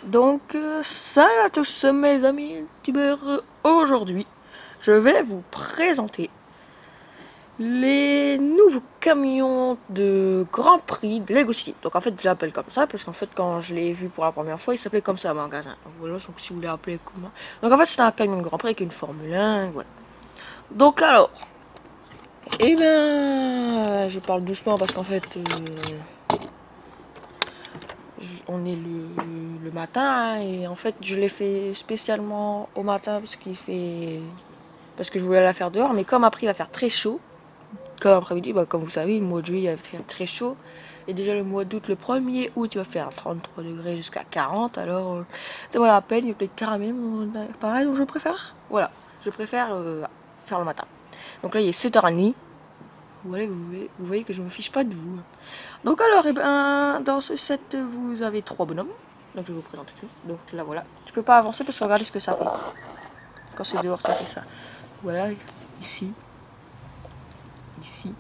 Donc, salut à tous mes amis youtubeurs. Aujourd'hui, je vais vous présenter les nouveaux camions de Grand Prix de Lego City. Donc en fait, je l'appelle comme ça parce qu'en fait, quand je l'ai vu pour la première fois, il s'appelait comme ça, magasin. Donc voilà, donc si vous voulez appeler comment. Donc en fait, c'est un camion de Grand Prix avec une Formule 1, voilà. Donc alors, eh ben, je parle doucement parce qu'en fait, on est le matin, hein, et en fait je l'ai fait spécialement au matin parce que je voulais la faire dehors, mais comme après il va faire très chaud, comme après-midi, bah, comme vous savez, le mois de juillet il va faire très chaud, et déjà le mois d'août, le 1er août il va faire 33 degrés jusqu'à 40, alors c'est voilà la peine, il peut être carrément pareil, donc je préfère faire le matin. Donc là il est 7h30. Vous voyez que je me fiche pas de vous. Donc alors, dans ce set, vous avez 3 bonhommes. Donc je vais vous présenter tout. Donc là voilà. Je peux pas avancer parce que regardez ce que ça fait. Quand c'est dehors, ça fait ça. Voilà, ici, ici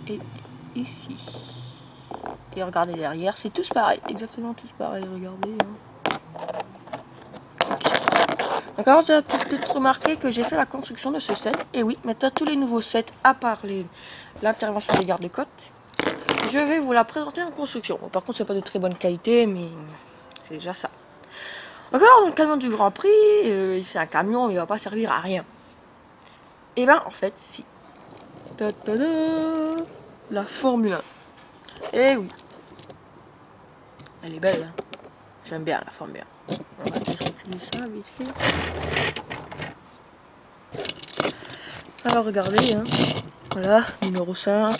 et ici. Et regardez derrière, c'est tous pareil, exactement tous pareil. Regardez. Donc alors, vous avez peut-être remarqué que j'ai fait la construction de ce set. Et oui, maintenant tous les nouveaux sets, à part l'intervention des gardes-côtes, je vais vous la présenter en construction. Bon, par contre, c'est pas de très bonne qualité, mais c'est déjà ça. Donc alors, dans le camion du Grand Prix, c'est un camion, mais il va pas servir à rien. Et ben, en fait, si. Ta-ta-da, la Formule 1. Eh oui. Elle est belle, hein. J'aime bien la Formule 1. On va juste reculer ça vite fait. Alors, regardez, hein. Voilà, numéro 5.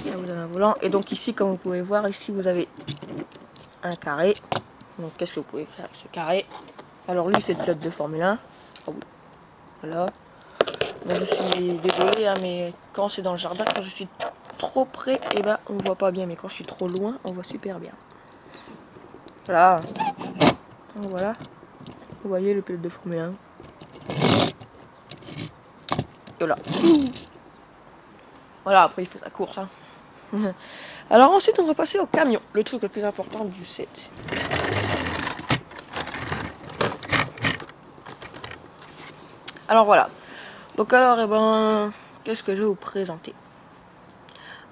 Là, vous avez un volant. Et donc ici, comme vous pouvez voir, ici, vous avez un carré. Donc, qu'est-ce que vous pouvez faire avec ce carré? Alors, lui, c'est le pilote de Formule 1. Oh, voilà. Donc, je suis désolé, hein, mais quand c'est dans le jardin, quand je suis trop près, et ben on voit pas bien, mais quand je suis trop loin, on voit super bien. Voilà. Donc, voilà. Vous voyez le pilote de Formule 1. Et voilà. Voilà, après il fait sa course, hein. Alors ensuite, on va passer au camion, le truc le plus important du set. Alors voilà. Donc alors, qu'est-ce que je vais vous présenter?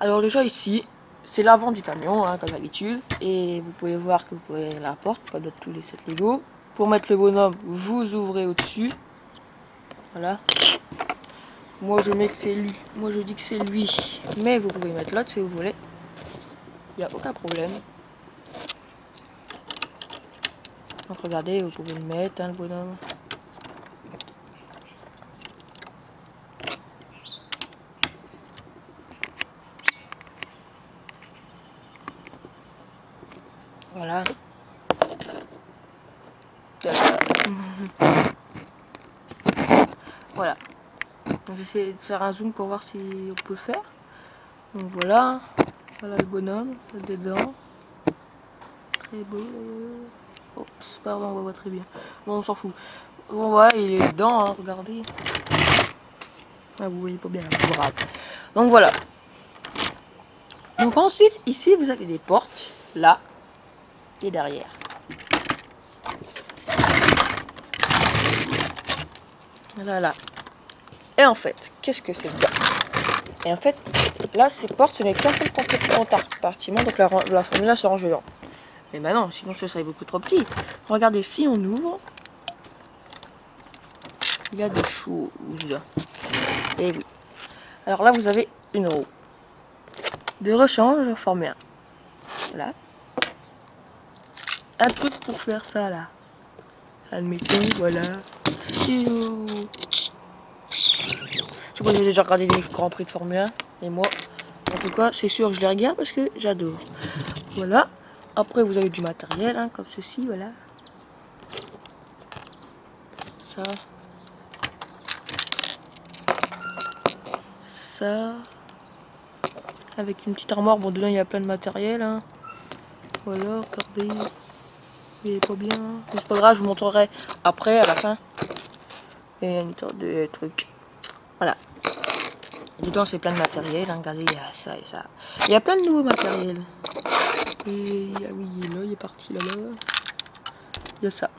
Alors déjà ici, c'est l'avant du camion, hein, comme d'habitude. Et vous pouvez voir que vous pouvez ouvrir la porte, comme dans tous les sets Lego. Pour mettre le bonhomme, vous ouvrez au-dessus. Voilà. Moi je mets que c'est lui. Moi je dis que c'est lui. Mais vous pouvez mettre l'autre si vous voulez. Il n'y a aucun problème. Donc regardez, vous pouvez le mettre, hein, le bonhomme. Voilà. Voilà. On va essayer de faire un zoom pour voir si on peut le faire. Donc voilà. Voilà le bonhomme, dedans. Très beau. Oups, pardon, on voit très bien. Bon, on s'en fout. Bon, voilà, il est dedans, hein, regardez. Ah, vous voyez pas bien, donc voilà. Donc ensuite, ici, vous avez des portes, là et derrière. Là, là. Et en fait, qu'est-ce que c'est dedans? Et en fait, là, ces portes, ce n'est qu'un seul compartiment, donc la Formule 1 se range dedans. Mais bah non, sinon ce serait beaucoup trop petit. Regardez, si on ouvre, il y a des choses. Et oui. Alors là, vous avez une roue de rechange Formule 1. Voilà. Un truc pour faire ça là. Admettons, voilà. Je sais pas si j'ai déjà regardé des Grands Prix de Formule 1, mais moi, en tout cas, c'est sûr que je les regarde parce que j'adore. Voilà. Après, vous avez du matériel, hein, comme ceci, voilà. Ça. Ça. Avec une petite armoire, bon, dedans, il y a plein de matériel, hein. Voilà, regardez. Vous voyez pas bien. Mais c'est pas grave, je vous montrerai après, à la fin. Et une sorte de truc. Voilà. Dedans, c'est plein de matériel, hein. Regardez, il y a ça et ça. Il y a plein de nouveaux matériels. Et oui, là, il y a parti là-bas. Il y a ça.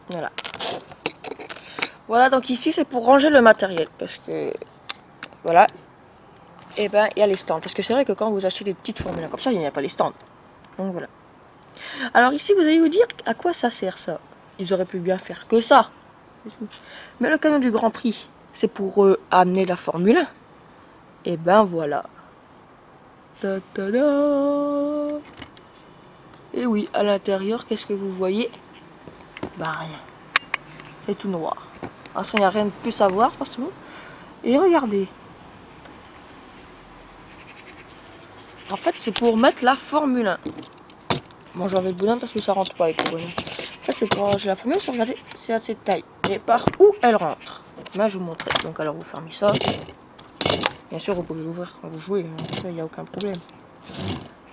Voilà. Voilà, donc ici c'est pour ranger le matériel. Parce que, voilà. Et ben, il y a les stands. Parce que c'est vrai que quand vous achetez des petites formules comme ça, il n'y a pas les stands. Donc voilà. Alors ici, vous allez vous dire à quoi ça sert ça. Ils auraient pu bien faire que ça. Mais le camion du Grand Prix, c'est pour amener la Formule 1. Et ben voilà. Ta -ta -da. Et oui, à l'intérieur, qu'est-ce que vous voyez? Bah rien. C'est tout noir. Ah, ça, il n'y a rien de plus à voir, forcément. Et regardez. En fait, c'est pour mettre la Formule 1. Bon, j'enlève le bonhomme parce que ça rentre pas avec le bonhomme. En fait, c'est pour ranger la Formule 1. Regardez, c'est à cette taille. Et par où elle rentre? Là, je vous montrerai. Donc, alors, vous fermez ça. Bien sûr, vous pouvez l'ouvrir quand vous jouez. Il n'y a aucun problème.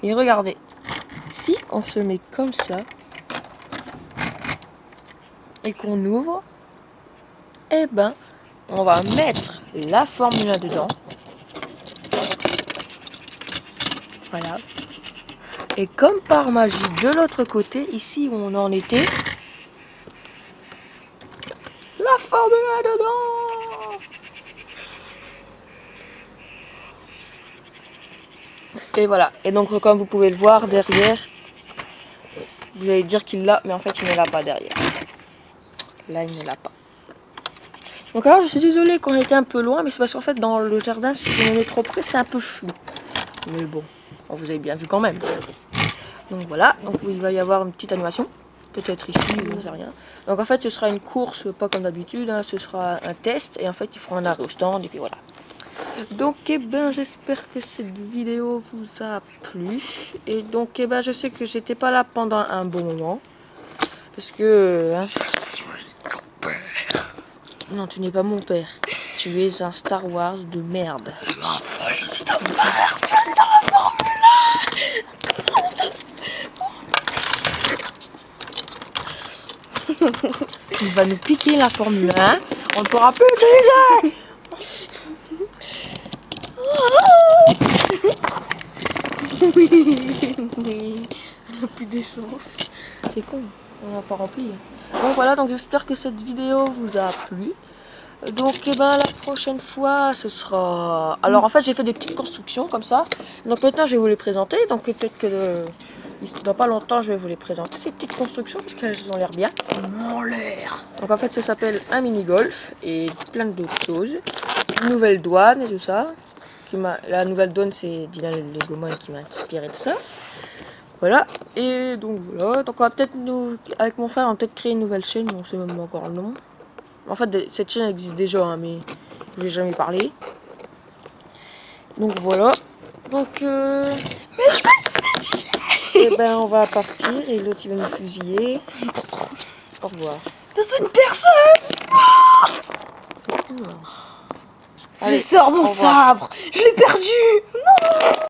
Et regardez. Si on se met comme ça et qu'on ouvre, eh ben, on va mettre la Formule 1 dedans. Voilà. Et comme par magie, de l'autre côté, ici où on en était, la Formule 1 dedans. Et voilà. Et donc, comme vous pouvez le voir derrière, vous allez dire qu'il l'a, mais en fait, il ne l'a pas derrière. Là, il ne l'a pas. Donc alors, je suis désolée qu'on était un peu loin, mais c'est parce qu'en fait, dans le jardin, si je me mets trop près, c'est un peu flou. Mais bon, vous avez bien vu quand même. Donc voilà, donc il va y avoir une petite animation. Peut-être ici, je ne sais rien. Donc en fait, ce sera une course, pas comme d'habitude, hein, ce sera un test. Et en fait, ils feront un arrêt au stand, et puis voilà. Donc, eh ben, j'espère que cette vidéo vous a plu. Et donc, eh ben, je sais que j'étais pas là pendant un bon moment. Parce que... Hein, non, tu n'es pas mon père. Tu es un Star Wars de merde. Je suis dans le bar, je suis dans la Formule 1. Il va nous piquer la Formule 1. On ne pourra plus l'utiliser. Il n'a plus d'essence. C'est con, on n'a pas rempli. Donc voilà, donc j'espère que cette vidéo vous a plu. Donc eh ben, la prochaine fois ce sera... Alors en fait j'ai fait des petites constructions comme ça. Donc maintenant je vais vous les présenter. Donc peut-être que dans pas longtemps je vais vous les présenter ces petites constructions parce qu'elles ont l'air bien. Donc en fait ça s'appelle un mini-golf et plein d'autres choses. Une nouvelle douane et tout ça. La nouvelle douane c'est Dylan Legoman qui m'a inspiré de ça. Voilà, et donc voilà, donc on va peut-être avec mon frère on va peut-être créer une nouvelle chaîne, on sait même pas encore le nom. En fait cette chaîne existe déjà hein, mais je n'ai jamais parlé. Donc voilà, donc Mais je vais te fusiller. et ben on va partir et l'autre il va nous fusiller. Au revoir. C'est une personne. C'est tout, hein. Je Allez, sors mon au revoir. sabre. Je l'ai perdu. Non.